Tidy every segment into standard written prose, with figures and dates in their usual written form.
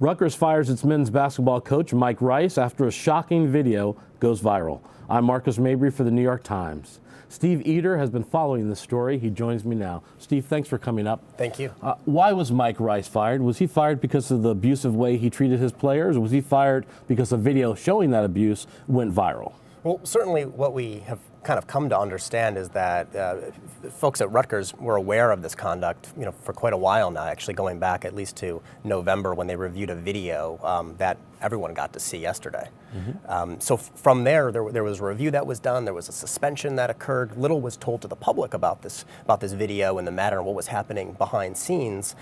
Rutgers fires its men's basketball coach, Mike Rice, after a shocking video goes viral. I'm Marcus Mabry for the New York Times. Steve Eder has been following this story. He joins me now. Steve, thanks for coming up. Thank you. Why was Mike Rice fired? Was he fired because of the abusive way he treated his players, or was he fired because a video showing that abuse went viral? Well, certainly what we have kind of come to understand is that folks at Rutgers were aware of this conduct, for quite a while now, actually going back at least to November when they reviewed a video that everyone got to see yesterday. So from there was a review that was done. There was a suspension that occurred. Little was told to the public about this video and the matter and what was happening behind scenes.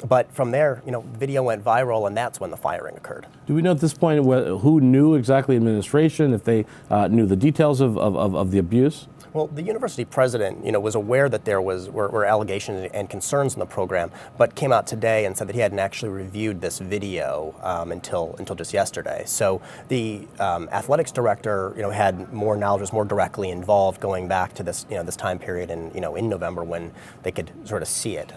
But from there, the video went viral, and that's when the firing occurred. Do we know at this point who knew exactly administration, if they knew the details of the abuse? Well, the university president, was aware that there were allegations and concerns in the program, but came out today and said that he hadn't actually reviewed this video until just yesterday. So the athletics director, had more knowledge, was more directly involved going back to this, this time period in November when they could sort of see it.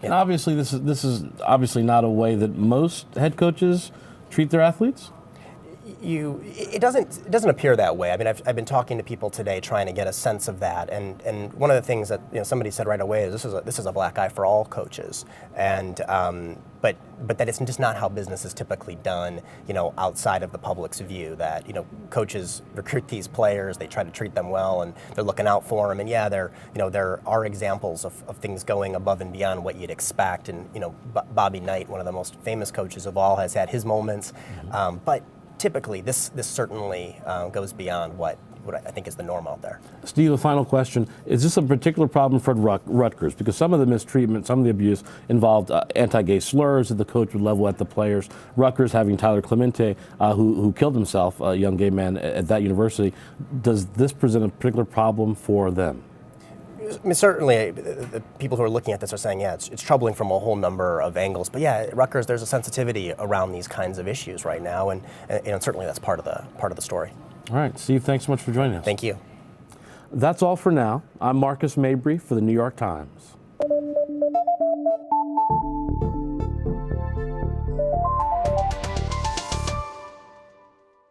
And obviously, this is obviously not a way that most head coaches treat their athletes. It doesn't appear that way. I mean, I've been talking to people today trying to get a sense of that, and one of the things that somebody said right away is this is a black eye for all coaches, and but that it's just not how business is typically done, outside of the public's view. That coaches recruit these players, they try to treat them well, and they're looking out for them. And yeah, there are examples of things going above and beyond what you'd expect. And Bobby Knight, one of the most famous coaches of all, has had his moments, but typically, this certainly goes beyond what I think is the norm out there. Steve, a final question. Is this a particular problem for Rutgers? Because some of the mistreatment, some of the abuse involved anti-gay slurs that the coach would level at the players. Rutgers having Tyler Clemente, who killed himself, a young gay man at that university. Does this present a particular problem for them? I mean, certainly, the people who are looking at this are saying, yeah, it's troubling from a whole number of angles. But yeah, at Rutgers, there's a sensitivity around these kinds of issues right now, and certainly that's part of the story. All right, Steve, thanks so much for joining us. Thank you. That's all for now. I'm Marcus Mabry for the New York Times.